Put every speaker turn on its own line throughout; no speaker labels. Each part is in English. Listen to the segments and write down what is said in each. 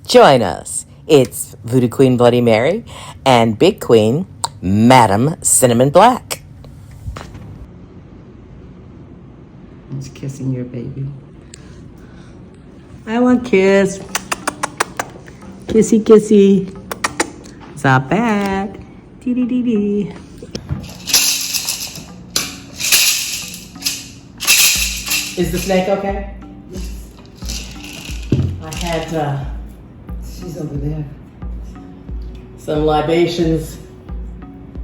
Join us. It's Voodoo Queen Bloody Mary and Big Queen, Madam Cinnamon Black.
Just kissing your baby. I want kiss. Kissy, kissy. It's not bad. Dee dee dee dee.
Is the snake okay? I had
She's over there.
some libations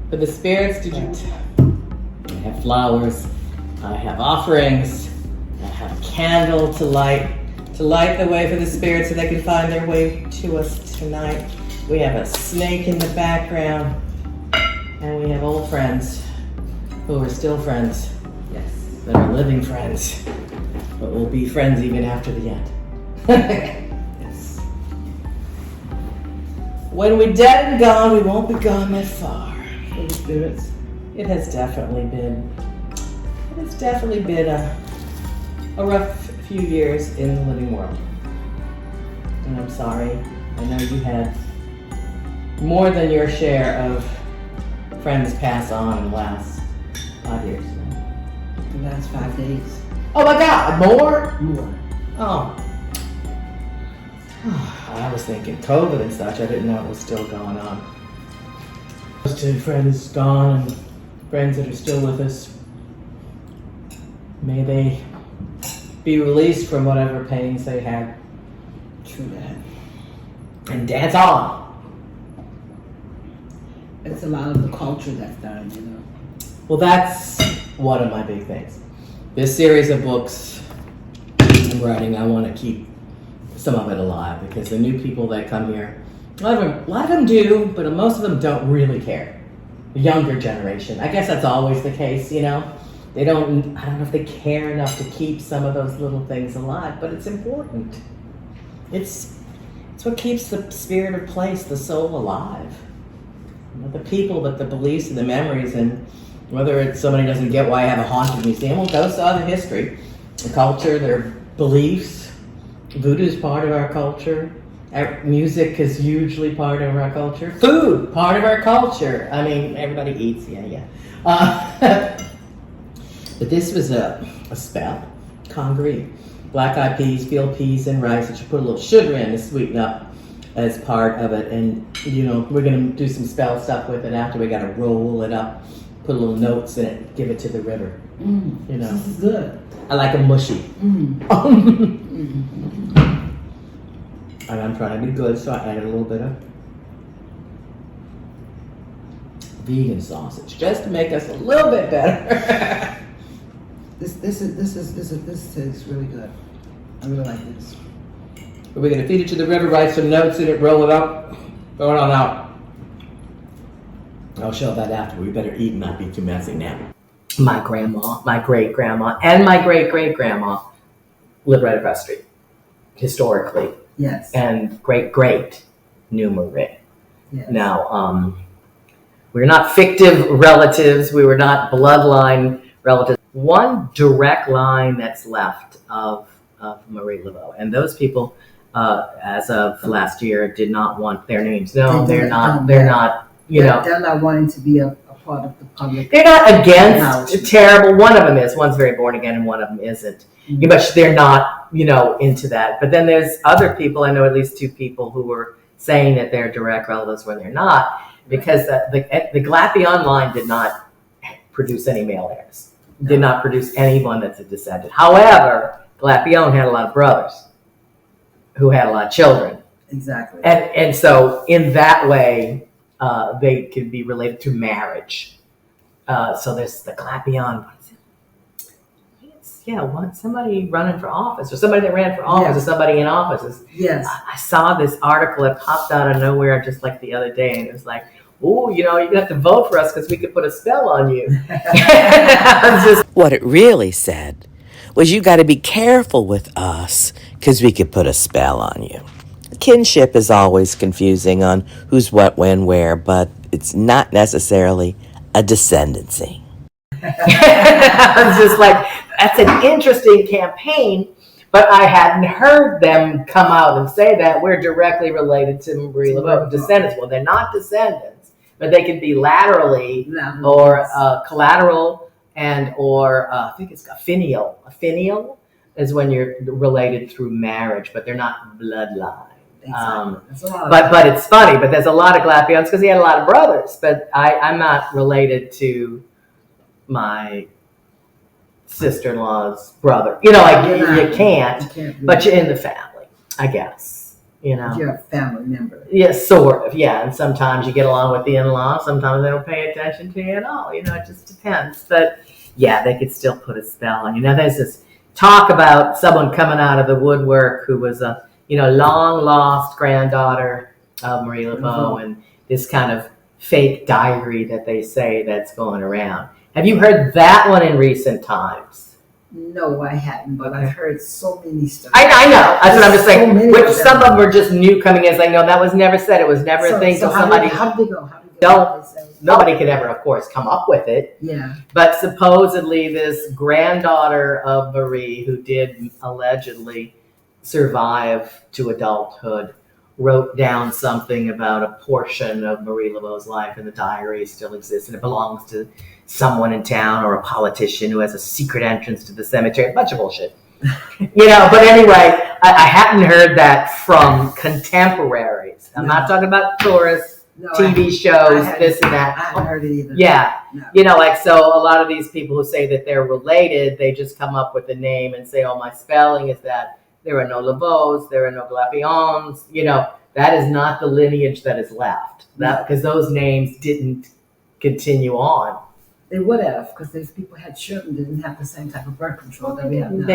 for the spirits. Did you? I have flowers. I have offerings. I have a candle to light the way for the spirits so they can find their way to us tonight. We have a snake in the background, and we have old friends who are still friends.
Yes.
That are living friends, but will be friends even after the end.
Yes.
When we're dead and gone, we won't be gone that far.
For the spirits.
It has definitely been a rough few years in the living world. And I'm sorry. I know you had more than your share of friends pass on in the last 5 years.
The last 5 days.
Oh my God, more?
More.
Oh. I was thinking COVID and such. I didn't know it was still going on. Those two friends gone and friends that are still with us, may they be released from whatever pains they had.
True that.
And dance on.
It's a lot of the culture that's done, you know.
Well, that's one of my big things. This series of books I'm writing, I want to keep some of it alive because the new people that come here, a lot of them do, but most of them don't really care. The younger generation, I guess that's always the case, you know. I don't know if they care enough to keep some of those little things alive, but it's important. It's what keeps the spirit of place, the soul alive. Not the people, but the beliefs and the memories, and whether it's somebody doesn't get why I have a haunted museum, well, go saw the history, the culture, their beliefs. Voodoo's part of our culture. Our music is hugely part of our culture. Food, part of our culture. I mean, everybody eats, yeah. But this was a spell, congreve. Black-eyed peas, field peas, and rice that you put a little sugar in to sweeten up as part of it. And, you know, we're going to do some spell stuff with it after. We got to roll it up, put little notes in it, give it to the river. You know,
this is good.
I like them mushy. And I'm trying to be good, so I added a little bit of vegan sausage just to make us a little bit better.
This tastes really good. I really like this.
We're going to feed it to the river, write some notes in it, roll it up, throw it on out. I'll show that after. We better eat and not be too messy now. My grandma, my great-grandma, and my great-great-grandma lived right across the street, historically.
Yes.
And great-great knew Marie.
Yes.
Now, we're not fictive relatives. We were not bloodline relatives. One direct line that's left of Marie Laveau. And those people, as of last year, did not want their names. No, they're not, you know.
They're not wanting to be a part of the public.
They're not against terrible. One of them is. One's very born again and one of them isn't. Mm-hmm. But they're not, you know, into that. But then there's other people, I know at least two people who were saying that they're direct relatives when they're not, because the Glapion line did not produce any male heirs. Did not produce anyone that's a descendant. However, Glapion had a lot of brothers who had a lot of children.
Exactly.
And so in that way, they could be related to marriage. So there's the Glapion. Somebody running for office, or somebody that ran for office, or somebody in office.
Yes.
I saw this article that popped out of nowhere just like the other day, and it was like, oh, you know, you have to vote for us because we could put a spell on you. What it really said was you got to be careful with us because we could put a spell on you. Kinship is always confusing on who's what, when, where, but it's not necessarily a descendancy. I was just like, that's an interesting campaign But I hadn't heard them come out and say that we're directly related to Marie Laveau. Descendants. Well, they're not descendants, but they can be laterally or collateral and or I think it's a finial. A finial is when you're related through marriage, but they're not bloodline.
Exactly.
But it's funny. But there's a lot of Glapions because he had a lot of brothers. But I'm not related to my sister-in-law's brother. You can't, but you're in the family, I guess.
You're a family member.
Yeah, sort of, yeah. And sometimes you get along with the in-laws, sometimes they don't pay attention to you at all. It just depends. But yeah, they could still put a spell on you. Now there's this talk about someone coming out of the woodwork who was a long lost granddaughter of Marie Laveau, and this kind of fake diary that they say that's going around. Have you heard that one in recent times?
No, I hadn't, but I've heard so many stories.
I know. That's what I'm just saying. Which some of them are just new coming in. It's like, no, that was never said. It was never a thing.
So
somebody.
How did they go?
Nobody could ever, of course, come up with it.
Yeah.
But supposedly, this granddaughter of Marie, who did allegedly survive to adulthood, wrote down something about a portion of Marie Laveau's life, and the diary still exists, and it belongs to someone in town or a politician who has a secret entrance to the cemetery. A bunch of bullshit. But anyway, I hadn't heard that from contemporaries. I'm not talking about tourists, TV shows, this and that.
I haven't heard it either.
Yeah. No. So a lot of these people who say that they're related, they just come up with a name and say, oh, my spelling is that. There are no Laveaux, there are no Glapions. That is not the lineage that is left. Because those names didn't continue on.
They would have, because those people had children that didn't have the same type of birth control that we have now.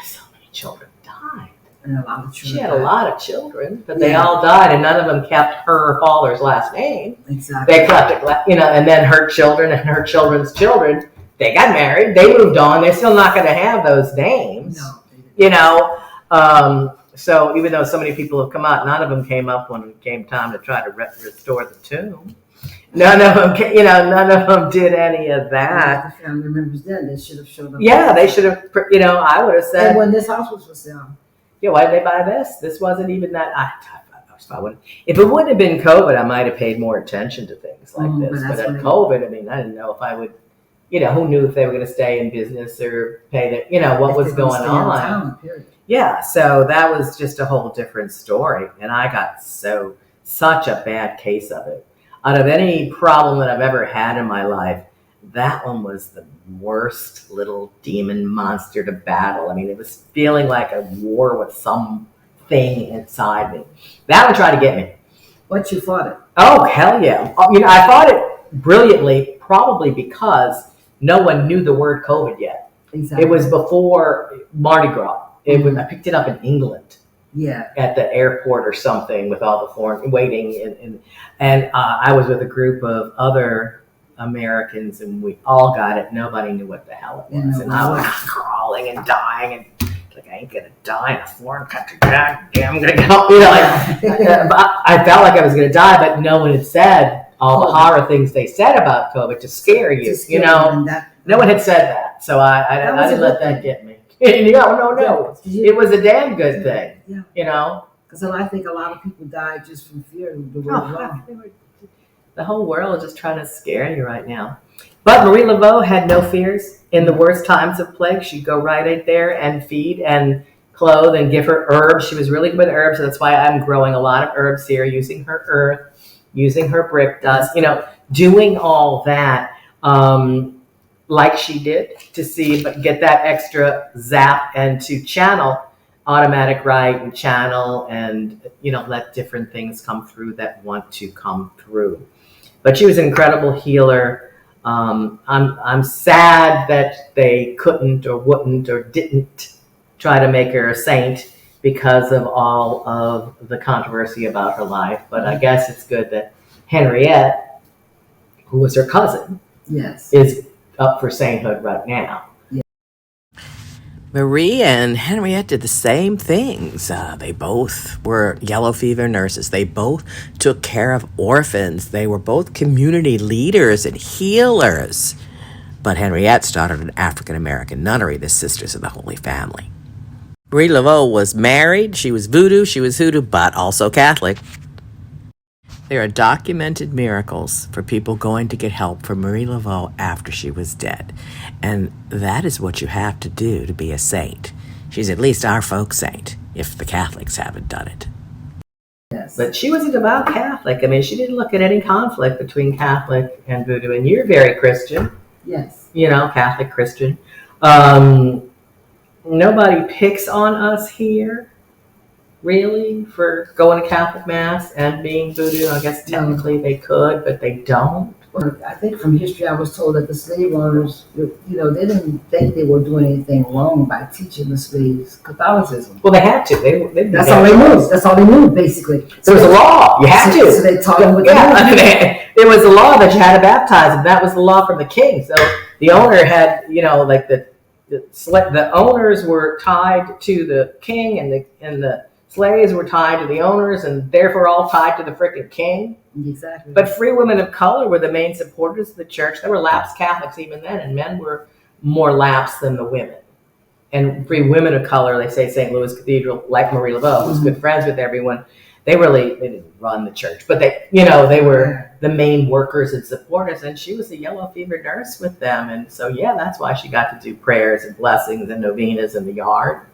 So many children died.
And a lot of children.
She had a lot of children, but they all died, and none of them kept her father's last name.
Exactly.
They kept it, and then her children and her children's children, they got married, they moved on. They're still not going to have those names.
No. They didn't.
So even though so many people have come out, none of them came up when it came time to try to restore the tomb. None of them did any of that.
The family members then, they should have showed up.
Yeah, they should have, I would have said.
And when this house was for sale.
Yeah, why did they buy this? This wasn't even that. If it wouldn't have been COVID, I might have paid more attention to things like this. But at COVID, I didn't know if I would, who knew if they were going to stay in business or pay what was going on. Yeah, so that was just a whole different story. And I got such a bad case of it. Out of any problem that I've ever had in my life, that one was the worst little demon monster to battle. It was feeling like a war with something inside me. That one tried to get me.
What, you fought it?
Oh, hell yeah. I fought it brilliantly, probably because no one knew the word COVID yet.
Exactly.
It was before Mardi Gras. I picked it up in England.
Yeah.
At the airport or something with all the foreign waiting. And I was with a group of other Americans, and we all got it. Nobody knew what the hell it was. And I was crawling and dying, and I ain't gonna die in a foreign country. God damn, I'm gonna go. I felt like I was gonna die, but no one had said all the horror things they said about COVID to scare you. No one had said that, so I didn't let that get me. No. It was a damn good thing.
Yeah. Because I think a lot of people died just from fear of the word.
The whole world is just trying to scare you right now. But Marie Laveau had no fears. In the worst times of plague, she'd go right in there and feed and clothe and give her herbs. She was really good with herbs, so that's why I'm growing a lot of herbs here, using her earth, using her brick dust, doing all that like she did to see, but get that extra zap and to channel automatic write and channel and, let different things come through that want to come through. But she was an incredible healer. I'm sad that they couldn't or wouldn't or didn't try to make her a saint because of all of the controversy about her life. But I guess it's good that Henriette, who was her cousin, is up for sainthood right now. Marie and Henriette did the same things. They both were yellow fever nurses. They both took care of orphans. They were both community leaders and healers. But Henriette started an African-American nunnery, the Sisters of the Holy Family.
Marie Laveau was married, she was voodoo, she was hoodoo, but also Catholic. There are documented miracles for people going to get help from Marie Laveau after she was dead. And that is what you have to do to be a saint. She's at least our folk saint, if the Catholics haven't done it.
Yes. But she was a devout Catholic. I mean, she didn't look at any conflict between Catholic and voodoo. And you're very Christian.
Yes.
You know, Catholic Christian. Nobody picks on us here, really, for going to Catholic Mass and being voodoo. I guess technically they could, but they don't.
Well, I think from history I was told that the slave owners, they didn't think they were doing anything wrong by teaching the slaves Catholicism.
Well, they had to.
That's all they knew. That's all they knew, basically.
There was a law. You had to.
So they taught them what they
knew. There was a law that you had to baptize, and that was the law from the king. So the owner had, like the owners were tied to the king, and the slaves were tied to the owners, and therefore all tied to the frickin' king.
Exactly.
But free women of color were the main supporters of the church. There were lapsed Catholics even then, and men were more lapsed than the women. And free women of color, they say St. Louis Cathedral, like Marie Laveau, who's good friends with everyone, they didn't run the church, but they were the main workers and supporters, and she was a yellow fever nurse with them. And so, that's why she got to do prayers and blessings and novenas in the yard.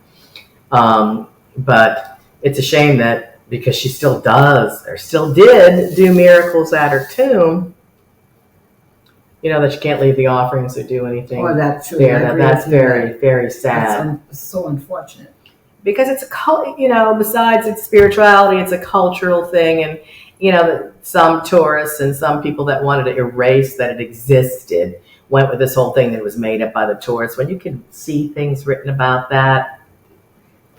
But it's a shame that because she still does, or still did, do miracles at her tomb, that she can't leave the offerings or do anything.
Oh, that's true.
There. That's very, very sad.
That's so unfortunate.
Because it's besides its spirituality, it's a cultural thing. And, some tourists and some people that wanted to erase that it existed went with this whole thing that was made up by the tourists. When you can see things written about that,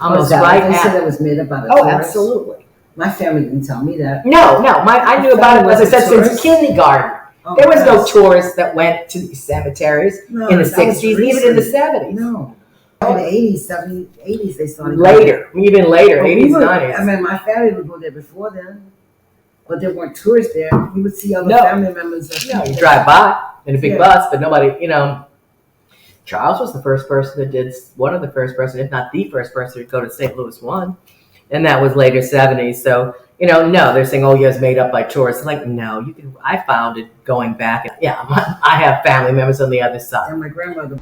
almost right.
They said it was made up by the
tourists.
tourists?
Absolutely.
My family didn't tell me that.
No. I knew about it, as I said, since kindergarten. There was no tourists that went to these cemeteries in the 60s, even in the 70s.
No. In the 80s, 70s, 80s, they started.
Even later, 80s, 90s.
I mean, my family would go there before then, but there weren't tourists there. You would see other family members.
You drive by in a big bus, but nobody, Charles was the first person that did, one of the first person, if not the first person to go to St. Louis 1. And that was later 70s. So, no, they're saying, it's made up by tourists. Like, no, I found it going back. I have family members on the other side.
And my grandmother.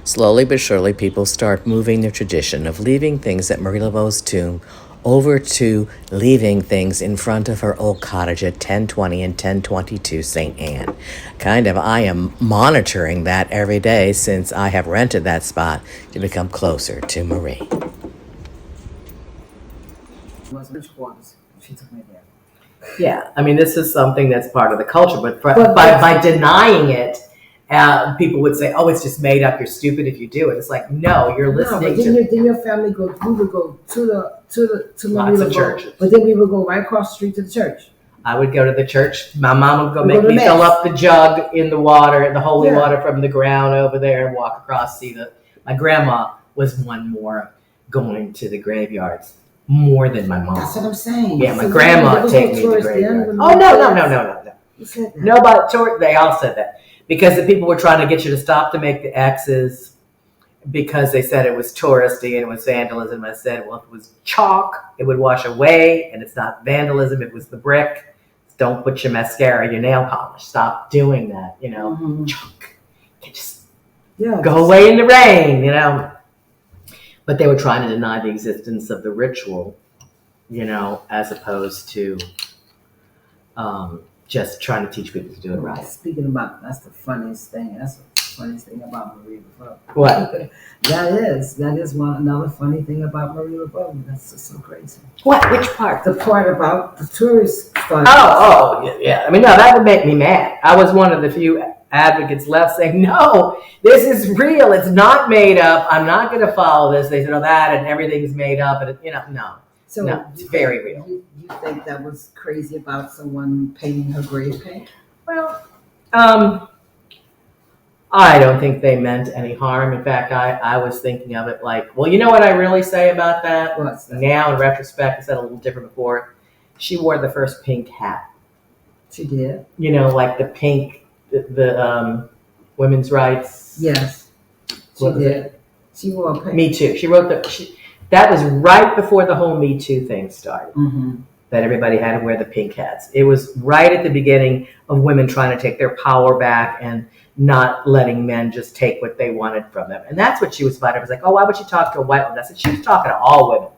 Slowly but surely, people start moving the tradition of leaving things at Marie Laveau's tomb over to leaving things in front of her old cottage at 1020 and 1022 St. Anne. I am monitoring that every day since I have rented that spot to become closer to Marie.
She took me there.
Yeah, I mean, this is something that's part of the culture, but by denying it, people would say, it's just made up, you're stupid if you do it. It's like, no, you're listening to...
Didn't your family go, we would go to Marie
Laveau, churches.
But then we would go right across the street to the church.
I would go to the church. My mom would go make me fill up the jug in the water, the holy water from the ground over there, and walk across, my grandma was one more going to the graveyards. More than my mom.
That's what I'm saying.
Yeah, my grandma take me to the graveyard. No.
You said that.
Nobody, they all said that. Because the people were trying to get you to stop to make the X's because they said it was touristy and it was vandalism. I said, if it was chalk, it would wash away, and it's not vandalism, it was the brick. Don't put your mascara, your nail polish. Stop doing that, Chalk. You just go away in the rain, But they were trying to deny the existence of the ritual, as opposed to just trying to teach people to do it right.
Speaking about, that's the funniest thing. That's the funniest thing about Marie Laveau.
What?
That is another funny thing about Marie Laveau. That's just so crazy.
What? Which part?
The part about the tourists.
Yeah. I mean, no, that would make me mad. I was one of the few advocates left saying, no, this is real. It's not made up. I'm not going to follow this. They said, that and everything's made up. And, no.
So
no, it's very real.
You think that was crazy about someone painting her grave paint?
Well, I don't think they meant any harm. In fact, I was thinking of it like, you know what I really say about that?
What's that?
Now, in retrospect, I said a little different before. She wore the first pink hat.
She did?
Like the pink, the women's rights.
Yes, she did. She wore pink.
Me Too. She wrote that was right before the whole Me Too thing started.
Mm-hmm.
That everybody had to wear the pink hats. It was right at the beginning of women trying to take their power back and not letting men just take what they wanted from them. And that's what she was about. It was like, oh, why would you talk to a white woman? I said, she was talking to all women.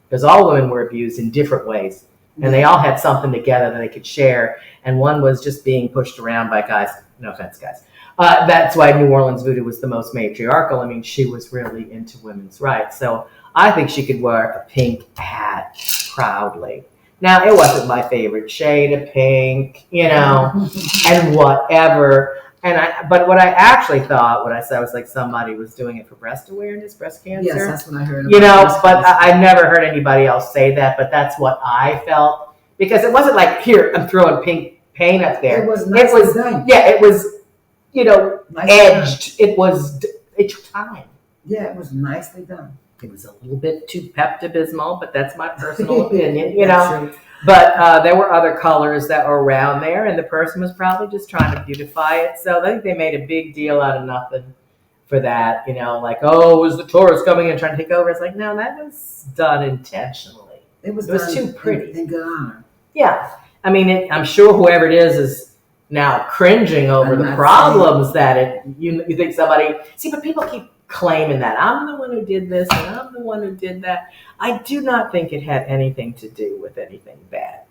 Because all women were abused in different ways. And they all had something together that they could share. And one was just being pushed around by guys. No offense, guys. That's why New Orleans voodoo was the most matriarchal. I mean, she was really into women's rights. So I think she could wear a pink hat proudly. Now, it wasn't my favorite shade of pink, and whatever. But what I actually thought, what I said was like somebody was doing it for breast awareness, breast cancer.
Yes, that's what I heard.
But I never heard anybody else say that. But that's what I felt, because it wasn't like, here, I'm throwing pink paint up there.
It was nicely done.
Yeah, it was,
Nicely
edged. Done. It took time.
Yeah, it was nicely done.
It was a little bit too Pepto-Bismol, but that's my personal opinion,
True.
But there were other colors that were around there, and the person was probably just trying to beautify it. So I think they made a big deal out of nothing for that, like, oh, was the tourists coming in trying to take over? It's like, no, that was done intentionally.
It was
too pretty.
In good honor.
Yeah. I mean, I'm sure whoever it is now cringing over the problems that you think somebody... See, but people keep claiming that I'm the one who did this and I'm the one who did that. I do not think it had anything to do with anything bad.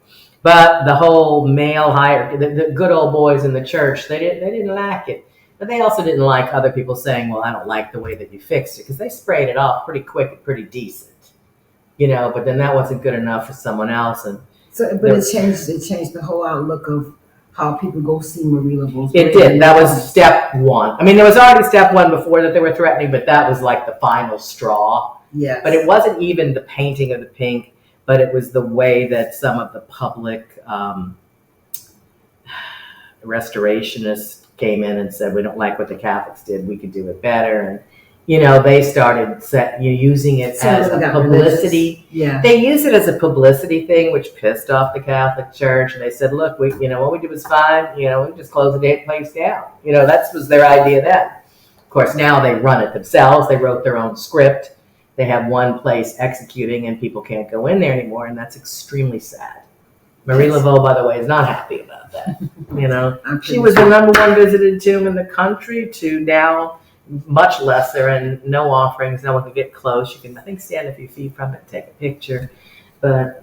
But the whole male hierarchy, the good old boys in the church, they didn't like it. But they also didn't like other people saying, well, I don't like the way that you fixed it, because they sprayed it off pretty quick and pretty decent. But then that wasn't good enough for someone else. And
it changed the whole outlook of how people go see Marie Laveau's.
It did. That was step one. I mean, there was already step one before that they were threatening, but that was like the final straw.
Yes.
But it wasn't even the painting of the pink, but it was the way that some of the public restorationists came in and said, we don't like what the Catholics did. We could do it better. And, they started using it as a publicity.
Yeah.
They used it as a publicity thing, which pissed off the Catholic Church. And they said, look, what we did was fine. We just closed the place down. That was their idea then. Of course, now they run it themselves. They wrote their own script. They have one place executing, and people can't go in there anymore. And that's extremely sad. Marie Laveau, by the way, is not happy about that. She was the number one visited tomb in the country to now much lesser, and no offerings. No one can get close. You can, I think, stand a few feet from it and take a picture. But,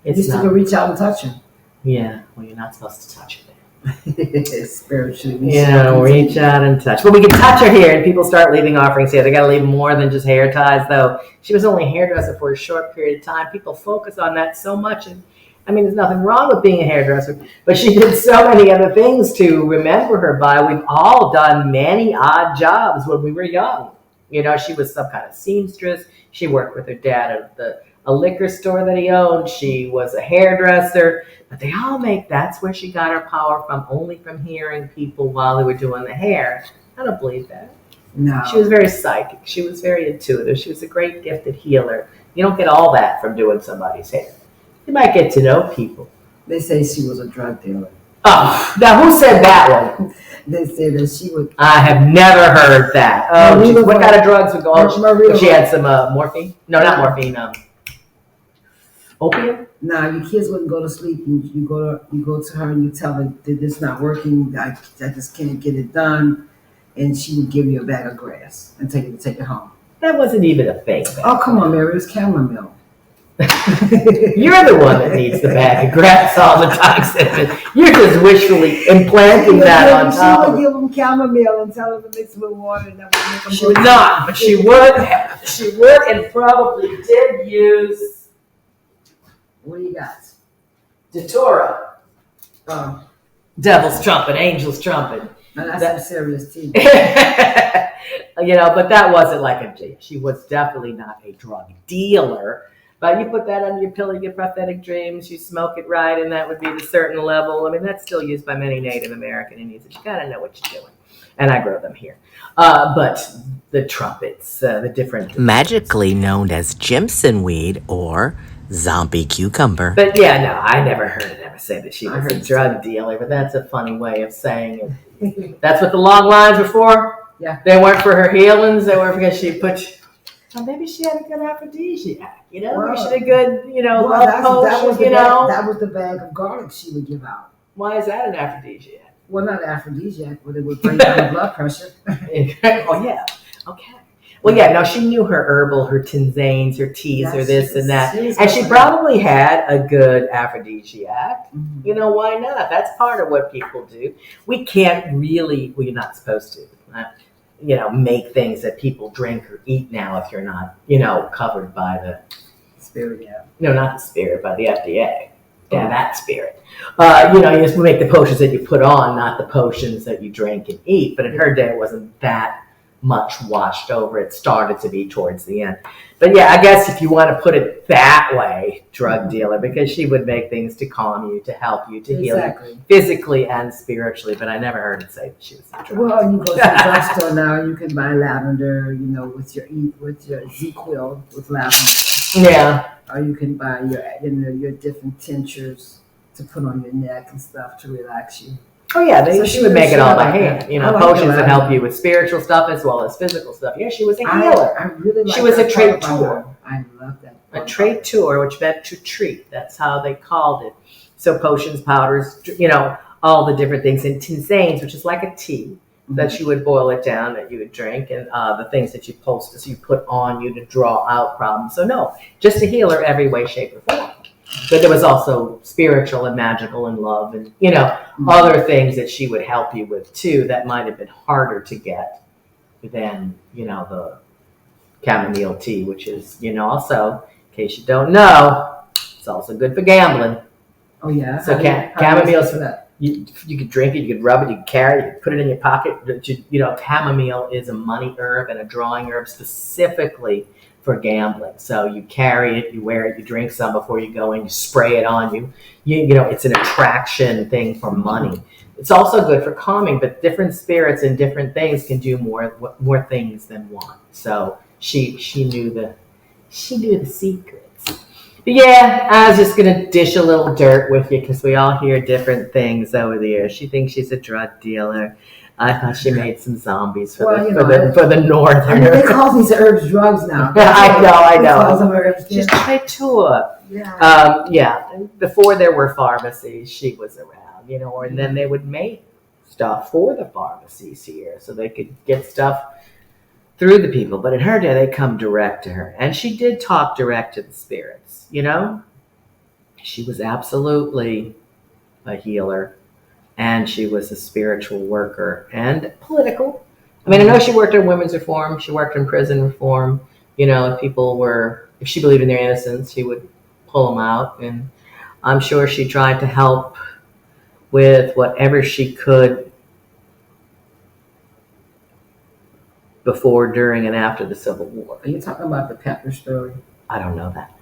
it's
you still can reach out and touch him.
Yeah, well, you're not supposed to touch her there.
Spiritually.
Reach out and touch. But we can touch her here, and people start leaving offerings here. They got to leave more than just hair ties, though. She was only a hairdresser for a short period of time. People focus on that so much, and I mean, there's nothing wrong with being a hairdresser, but she did so many other things to remember her by. We've all done many odd jobs when we were young. She was some kind of seamstress. She worked with her dad at a liquor store that he owned. She was a hairdresser. But they all that's where she got her power from, only from hearing people while they were doing the hair. I don't believe that.
No.
She was very psychic. She was very intuitive. She was a great gifted healer. You don't get all that from doing somebody's hair. You might get to know people.
They say she was a drug dealer.
Oh, now who said that one?
They say that she would.
I have never heard that. Oh, what kind of drugs would go on? She had some morphine? No, not morphine. Opium?
No, your kids wouldn't go to sleep. You go to her and you tell her that this not working. I just can't get it done, and she would give you a bag of grass and take it home.
That wasn't even a thing.
Oh, come on, Mary, it was chamomile.
You're the one that needs the bag of grass all the time. You're just wishfully implanting that on top.
She would give them chamomile and tell them to mix with water. And that would make them
she would not, but she would have. She would and probably did use.
What do you got?
Datura. Devil's trumpet, angel's trumpet.
Now that's some serious tea.
But that wasn't like a. She was definitely not a drug dealer. But you put that under your pillow, you get prophetic dreams, you smoke it right, and that would be the certain level. I mean, that's still used by many Native American Indians. You got to know what you're doing. And I grow them here. But the trumpets, the different...
Magically known as Jimson weed or zombie cucumber.
But yeah, no, I never heard it ever say that she was a drug dealer, but that's a funny way of saying it. That's what the long lines were for?
Yeah.
They weren't for her healings, they were because she put Well, maybe she had a good aphrodisiac, you know?
Well,
Maybe she had a good, love
that
potion,
was the
you
bag,
know?
that was the bag of garlic she would give out.
Why is that an aphrodisiac?
Well, not aphrodisiac, but it would bring down blood pressure.
Oh, yeah. Okay. Well, yeah, no, she knew her herbal, her tisanes, her teas,
Yes,
or this and that.
and
she probably had a good aphrodisiac.
Mhm.
You know, why not? That's part of what people do. We can't really, well, you're not supposed to, make things that people drink or eat now if you're not, covered by the
Spirit, yeah.
no, not the spirit, by the FDA. Yeah, that spirit. You just make the potions that you put on, not the potions that you drink and eat. But in her day, it wasn't that much washed over. It started to be towards the end. But yeah, I guess if you want to put it that way, drug dealer, because she would make things to calm you, to help you, to heal you physically and spiritually. But I never heard it say that she was a drug.
Well, you go to the drugstore now, you can buy lavender, with your Z-Quil with lavender.
Yeah.
Or you can buy your different tinctures to put on your neck and stuff to relax you.
Oh yeah, she would make it all by hand. Potions that help you with spiritual stuff as well as physical stuff. Yeah, she was a healer.
I really like
she was a
that
traiteur.
I love that.
A traiteur, which meant to treat. That's how they called it. So potions, powders, all the different things. And tisanes, which is like a tea, that you would boil it down, that you would drink, and the things that you put on you to draw out problems. So no, just a healer every way, shape, or form. But there was also spiritual and magical and love and, other things that she would help you with too that might have been harder to get than, the chamomile tea, which is, also, in case you don't know, it's also good for gambling.
Oh, yeah?
So chamomile's for that. You could drink it, you could rub it, you could carry it, you could put it in your pocket. Chamomile is a money herb and a drawing herb specifically for gambling. So you carry it, you wear it, you drink some before you go in, you spray it on you. It's an attraction thing for money. It's also good for calming, but different spirits and different things can do more things than one. So she knew the secrets. But yeah, I was just gonna dish a little dirt with you because we all hear different things over the years. She thinks she's a drug dealer. I thought she made some zombies for the northerners.
They call these herbs drugs now.
I know.
Call them herbs.
She's traiteur.
Yeah.
Before there were pharmacies, she was around, and then they would make stuff for the pharmacies here so they could get stuff through the people. But in her day, they come direct to her. And she did talk direct to the spirits, She was absolutely a healer. And she was a spiritual worker and political. I mean, I know she worked in women's reform. She worked in prison reform. If she believed in their innocence, she would pull them out. And I'm sure she tried to help with whatever she could before, during, and after the Civil War.
Are you talking about the pepper story?
I don't know that.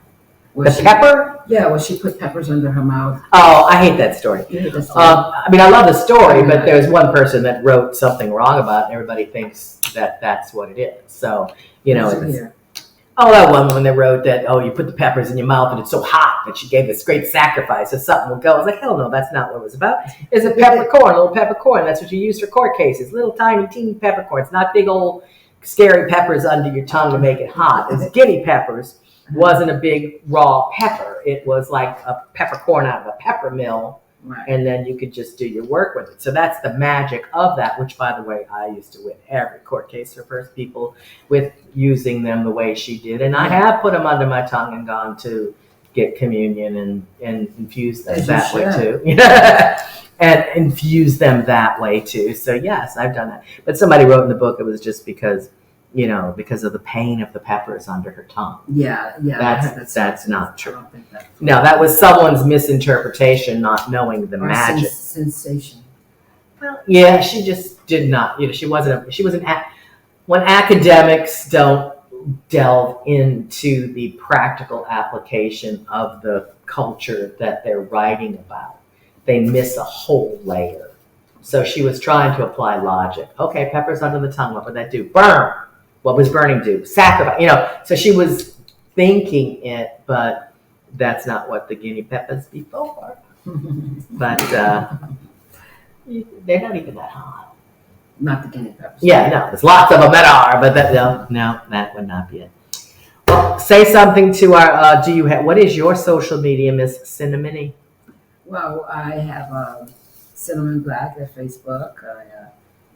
Pepper? Yeah, she put peppers under her mouth.
Oh, I hate that story.
You hate that story?
I love the story, but there's one person that wrote something wrong about it, and everybody thinks that that's what it is. So, that one woman that wrote that, you put the peppers in your mouth and it's so hot that she gave this great sacrifice so something will go. I was like, hell no, that's not what it was about. It's a peppercorn, little peppercorn. That's what you use for court cases. Little tiny, teeny peppercorns, not big old scary peppers under your tongue to make it hot. It's guinea peppers. Wasn't a big raw pepper. It was like a peppercorn out of a pepper mill, and then you could just do your work with it. So that's the magic of that, which, by the way, I used to win every court case for first people with using them the way she did. And I have put them under my tongue and gone to get communion and infuse them that way too. And infuse them that way too. So yes, I've done that. But somebody wrote in the book it was just because of the pain of the peppers under her tongue. Yeah. That's not true. No, that was someone's misinterpretation, not knowing the magic.
Sensation.
Well, yeah, she just did not. When academics don't delve into the practical application of the culture that they're writing about, they miss a whole layer. So she was trying to apply logic. Okay, peppers under the tongue. What would that do? Burn. What was burning do? Sacrifice. So she was thinking it, but that's not what the guinea peppers before. But they're not even that hot.
Not the guinea peppers.
Yeah, no. There's lots of them that are, but that would not be it.
Say something to our. Do you have? What is your social media, Miss Cinnamony?
Well, I have Cinnamon Black at Facebook.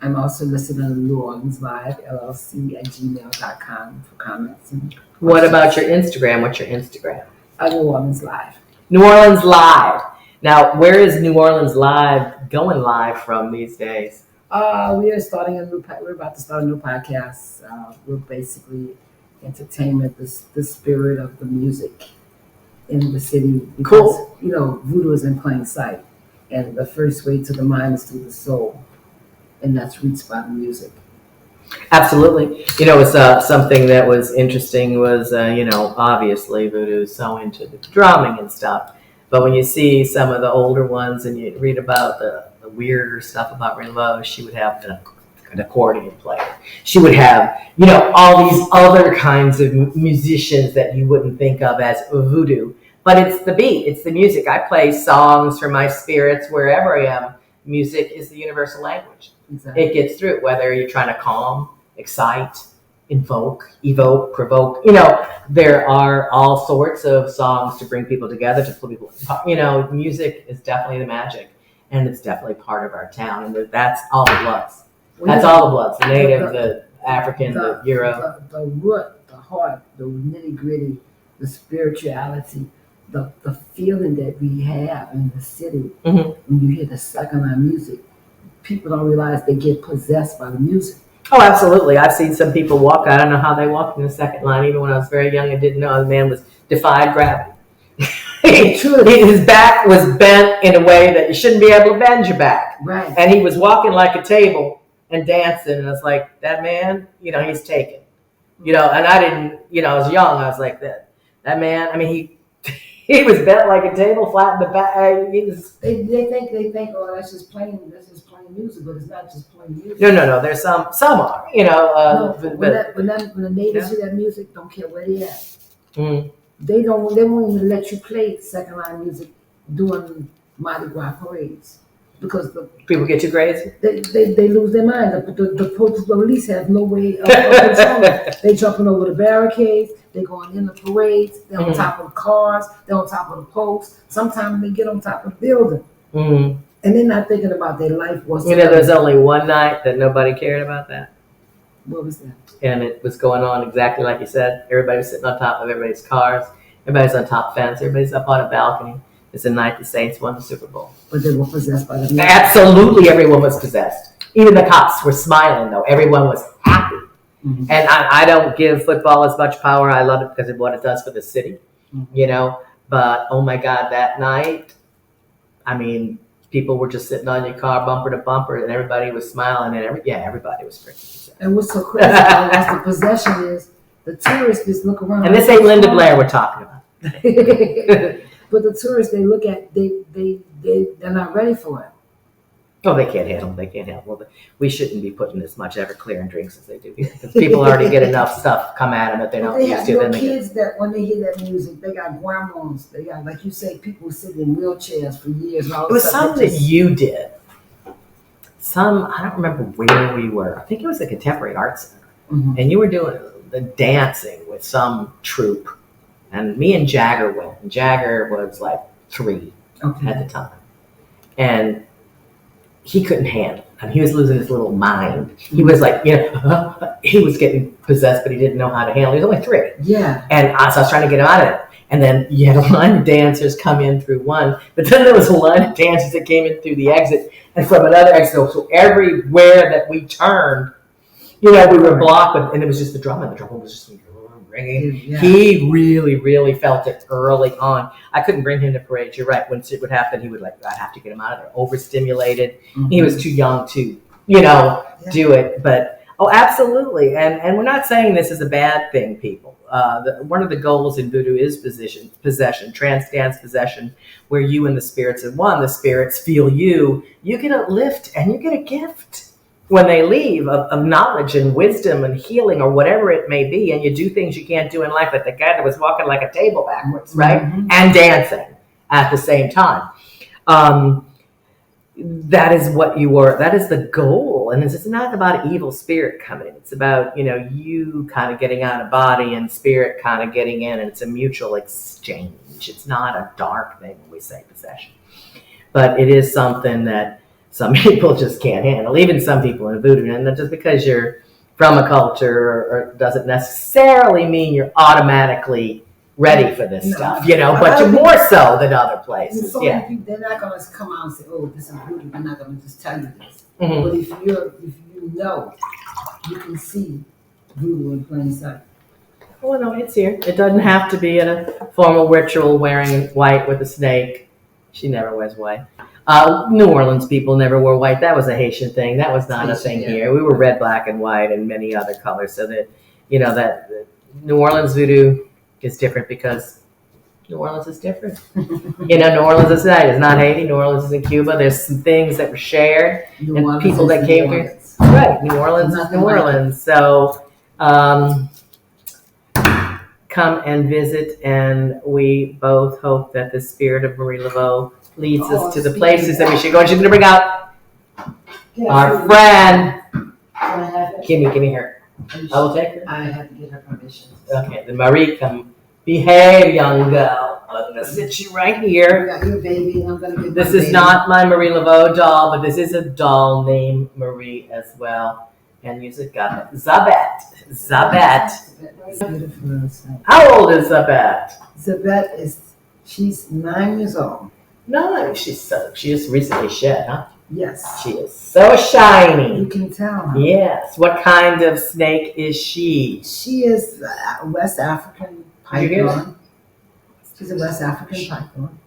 I'm also listed on New Orleans Live, LLC at gmail.com for comments. And
What about your Instagram? What's your Instagram?
New Orleans Live.
New Orleans Live. Now, where is New Orleans Live going live from these days?
We're about to start a new podcast. We're basically entertainment, the spirit of the music in the city. Because,
Cool.
Voodoo is in plain sight. And the first way to the mind is through the soul. And that's reached by the music.
Absolutely. It's something that was interesting was, obviously Voodoo is so into the drumming and stuff. But when you see some of the older ones and you read about the weirder stuff about Laveau, she would have an accordion player. She would have, all these other kinds of musicians that you wouldn't think of as voodoo. But it's the beat, it's the music. I play songs for my spirits wherever I am. Music is the universal language.
Exactly.
It gets through, whether you're trying to calm, excite, evoke, provoke. There are all sorts of songs to bring people together, to pull people. Music is definitely the magic, and it's definitely part of our town, and that's all the bloods. That's all the bloods: the native, the African, the Euro.
The root, the heart, the nitty gritty, the spirituality, the feeling that we have in the city.
Mm-hmm.
When you hear the second line music, people don't realize they get possessed by the music.
Oh, absolutely. I've seen some people walk. I don't know how they walked in the second line. Even when I was very young, I didn't know the man was defied gravity. His back was bent in a way that you shouldn't be able to bend your back.
Right.
And he was walking like a table and dancing. And I was like, that man, he's taken. And I didn't, I was young. I was like, that man, he was bent like a table, flat in the back.
They think, oh, that's just plain music, but it's not just plain music.
No. There's some are,
when the natives hear that music, don't care where they at.
Mm.
They won't even let you play second line music during Mardi Gras parades because the
people get too crazy.
They lose their mind. The police have no way of controlling it. They jumping over the barricades. They going in the parades. They're on top of the cars. They're on top of the posts. Sometimes they get on top of the building.
Mm-hmm.
And they're not thinking about their life whatsoever.
There's only one night that nobody cared about that.
What was that?
And it was going on exactly like you said. Everybody was sitting on top of everybody's cars. Everybody's on top fence. Everybody's up on a balcony. It's the night the Saints won the Super Bowl.
But they were possessed by the music.
Absolutely, everyone was possessed. Even the cops were smiling, though. Everyone was happy. Mm-hmm. And I don't give football as much power. I love it because of what it does for the city, But, oh, my God, that night, people were just sitting on your car bumper to bumper, and everybody was smiling, and everybody was freaking possessed.
And what's so crazy about the possession is the tourists just look around.
And this ain't Linda Blair we're talking about.
But the tourists, they look at, they're not ready for it.
Oh, they can't handle it. Well, we shouldn't be putting as much Everclear in drinks as they do here. Because people already get enough stuff come at them that they're not used to.
They have kids that when they hear that music, they got grandmas. They got, like you say, people sitting in wheelchairs for years. And all
it was something that you did. I don't remember where we were. I think it was the Contemporary Arts Center. Mm-hmm. And you were doing the dancing with some troupe. And me and Jagger went. And Jagger was like 3 at the time. And he couldn't handle it. He was losing his little mind. He was like, he was getting possessed, but he didn't know how to handle it. He was only 3.
Yeah.
And so I was trying to get him out of it. And then you had a line of dancers come in through one, but then there was a line of dancers that came in through the exit and from another exit. So everywhere that we turned, we were blocked, and it was just the drum, and the drum was just ringing. Yeah. He really, really felt it early on. I couldn't bring him to parades. You're right. When it would happen, he would I'd have to get him out of there. Overstimulated. Mm-hmm. He was too young to, do it. But absolutely. And we're not saying this is a bad thing, people. One of the goals in Voodoo is possession, trance dance possession, where you and the spirits are one. The spirits feel you. You get a lift and you get a gift when they leave of knowledge and wisdom and healing or whatever it may be, and you do things you can't do in life, like the guy that was walking like a table backwards, right? Mm-hmm. And dancing at the same time. that is what you are. That is the goal. And it's not about an evil spirit coming. It's about, you kind of getting out of body and spirit kind of getting in. And it's a mutual exchange. It's not a dark thing when we say possession. But it is something that some people just can't handle. Even some people in voodoo. And just because you're from a culture or doesn't necessarily mean you're automatically ready for this stuff, but you're more so than other places.
So they're not going to come out and say, "Oh, this is voodoo." They're not going to just tell you this.
Mm-hmm.
But if you can see voodoo in plain sight.
Well, no, it's here. It doesn't have to be in a formal ritual wearing white with a snake. She never wears white. New Orleans people never wore white. That was a Haitian thing. That was not a thing here. We were red, black, and white, and many other colors. So that that New Orleans voodoo is different because New Orleans is different. New Orleans is not. It's not Haiti. New Orleans is in Cuba. There's some things that were shared and people that came here. Right. New Orleans is New Orleans. So come and visit, and we both hope that the spirit of Marie Laveau leads us to the places that we should go. And she's going to bring out our friend. Give me her. I will take her.
I have to get her permission.
Okay, then Marie, come behave, young girl. I'm going to sit you right here.
You got your baby, and I'm going to get
This is not my Marie Laveau doll, but this is a doll named Marie as well. And music got it. Zabet. How old is Zabet?
Zabet she's 9 years old.
No, she just recently shed, huh?
Yes.
She is so shiny.
You can tell her.
Yes. What kind of snake is she?
She is a West African python. She's a West African python.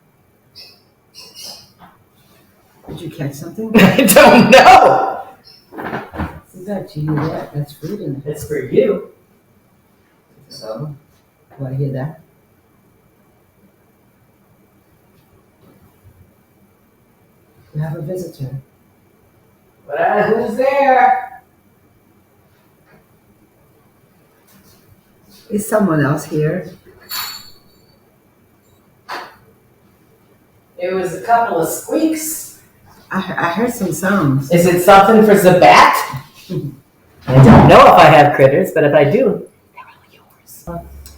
Did you catch something?
I don't know.
Is that to you? That's fruit in it.
It's for you.
So, want to hear that? We have a visitor.
Who's there?
Is someone else here?
It was a couple of squeaks.
I heard some sounds.
Is it something for Zabat? I don't know if I have critters, but if I do, they're all yours.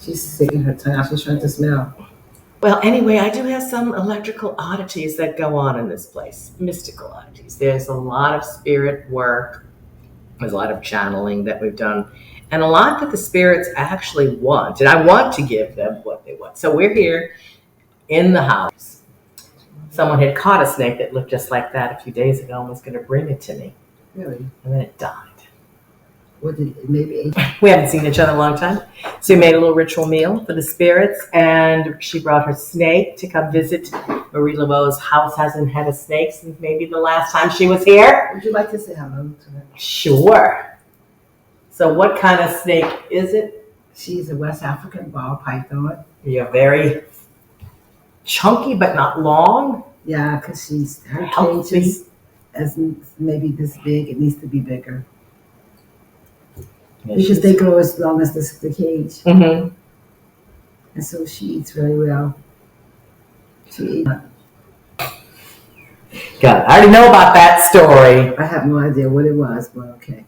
She's sticking her tongue out. She's trying to smell.
Well, anyway, I do have some electrical oddities that go on in this place. Mystical oddities. There's a lot of spirit work. There's a lot of channeling that we've done. And a lot that the spirits actually want. And I want to give them what they want. So we're here in the house. Someone had caught a snake that looked just like that a few days ago and was going to bring it to me.
Really?
And then it died.
What did it, maybe?
We haven't seen each other in a long time. So we made a little ritual meal for the spirits, and she brought her snake to come visit. Marie Laveau's house hasn't had a snake since maybe the last time she was here.
Would you like to say hello to her?
Sure. So what kind of snake is it?
She's a West African ball python.
You're very chunky, but not long.
Yeah, because her
Healthy.
cage is as maybe this big. It needs to be bigger.
Yeah,
Because they grow as long as the cage.
Mm-hmm.
And so she eats very well. She eats.
God, I already know about that story.
I have no idea what it was, but okay.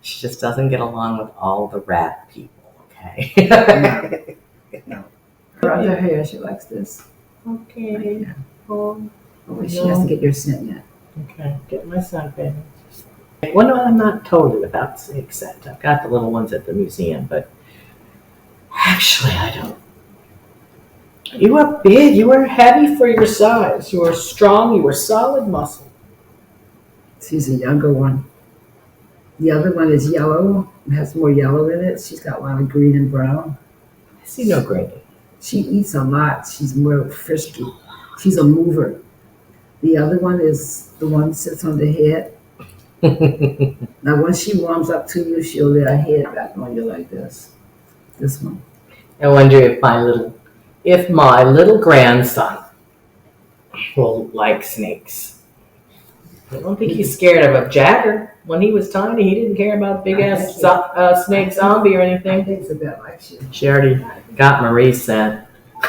She just doesn't get along with all the rat people, okay?
No. Her other hair, she likes this.
Okay.
Yeah.
Oh,
Oh, she hasn't get your scent yet.
okay. Get my son, baby. Well, no, I'm not totally without snake scent. I've got the little ones at the museum, but actually, I don't. You are big. You are heavy for your size. You are strong. You are solid muscle.
She's a younger one. The other one is yellow. It has more yellow in it. She's got a lot of green and brown.
I see no green.
She eats a lot. She's more frisky. She's a mover. The other one is the one that sits on the head. Now, when she warms up to you, she'll lay her head back on you like this. This one.
I wonder if my little grandson will like snakes. I don't think he's scared of a jagger. When he was tiny, he didn't care about big ass snake zombie or
I
anything.
think it's a bit like she.
She already got Marie's scent.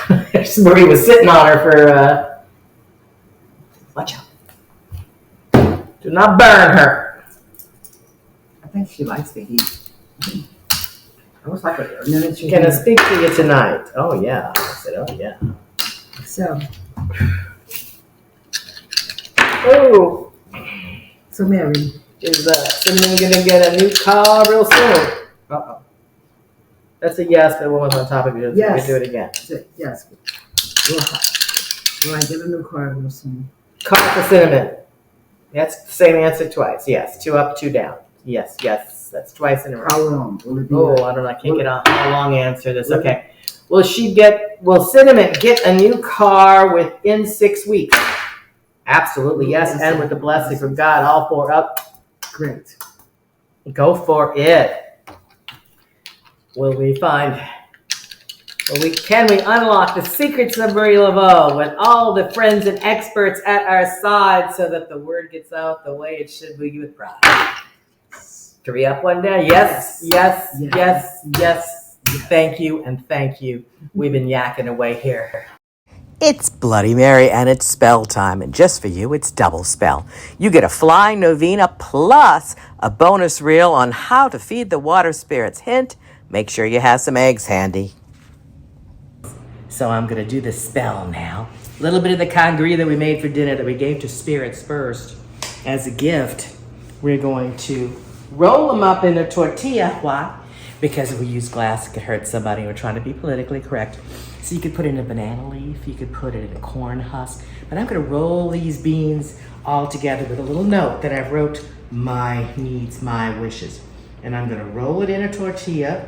Marie was sitting on her for
Watch out. Do not burn her.
I think she likes the heat. Almost like a miniature.
Can I speak to you tonight? Oh, yeah. I said, oh, yeah.
So,
Oh,
Mary.
is Cinnamon going to get a new car real soon? Uh-oh. That's a yes, but one was on top of you.
Yes.
We do it again.
Yes. Will I get a new car real soon?
Car for Cinnamon. That's the same answer twice. Yes. 2 up, 2 down. Yes, yes. That's twice in a row.
How long will it be?
Oh, I don't know. I can't get a long answer this. Okay. Will Cinnamon get a new car within 6 weeks? Absolutely, yes. And with the blessing from God, all 4 up.
Great.
Go for it. Can we unlock the secrets of Marie Laveau with all the friends and experts at our side so that the word gets out the way it should be with pride? 3 up, 1 down. Yes, yes, yes, yes, yes. Thank you and thank you. We've been yakking away here.
It's Bloody Mary and it's spell time, and just for you, it's double spell. You get a flying novena plus a bonus reel on how to feed the water spirits. Hint, make sure you have some eggs handy. So I'm going to do the spell now. A little bit of the congri that we made for dinner that we gave to spirits first. As a gift, we're going to roll them up in a tortilla. Why? Because if we use glass, it could hurt somebody. We're trying to be politically correct. So you could put it in a banana leaf. You could put it in a corn husk. But I'm going to roll these beans all together with a little note that I wrote my needs, my wishes. And I'm going to roll it in a tortilla.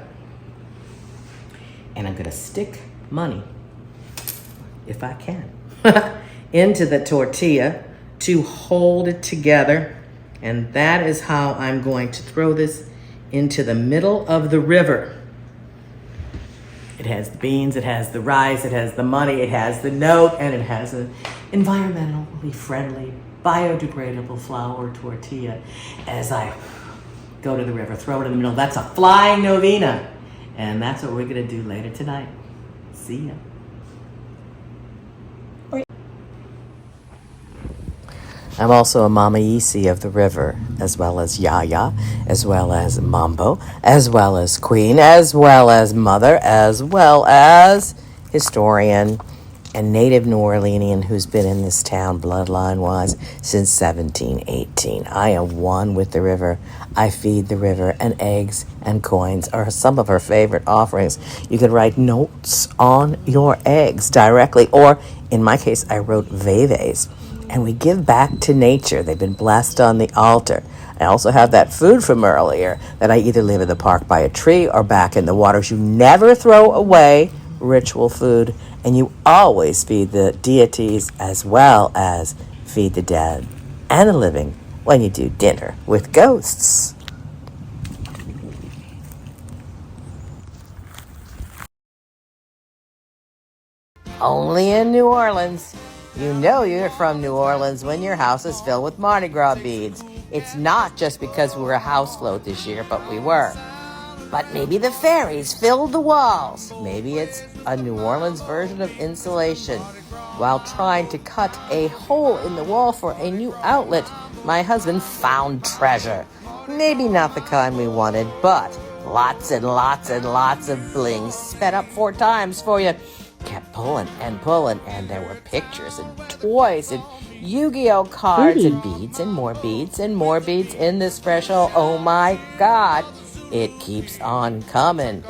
And I'm going to stick money, if I can, into the tortilla to hold it together. And that is how I'm going to throw this into the middle of the river. It has the beans, it has the rice, it has the money, it has the note, and it has an environmentally friendly, biodegradable flour tortilla. As I go to the river, throw it in the middle. That's a flying novena. And that's what we're going to do later tonight. See ya. I'm also a Mama Yisi of the river, as well as Yaya, as well as Mambo, as well as Queen, as well as Mother, as well as historian and native New Orleanian who's been in this town bloodline-wise since 1718. I am one with the river. I feed the river, and eggs and coins are some of her favorite offerings. You can write notes on your eggs directly, or in my case, I wrote veves. And we give back to nature. They've been blessed on the altar. I also have that food from earlier that I either leave in the park by a tree or back in the waters. You never throw away ritual food, and you always feed the deities as well as feed the dead and the living when you do dinner with ghosts. Only in New Orleans. You know you're from New Orleans when your house is filled with Mardi Gras beads. It's not just because we were a house float this year, but we were. But maybe the fairies filled the walls. Maybe it's a New Orleans version of insulation. While trying to cut a hole in the wall for a new outlet, my husband found treasure. Maybe not the kind we wanted, but lots and lots and lots of bling sped up 4 times for you. Kept pulling, and there were pictures and toys and Yu-Gi-Oh cards and beads and more beads in this fresh hole. Oh my God, it keeps on coming.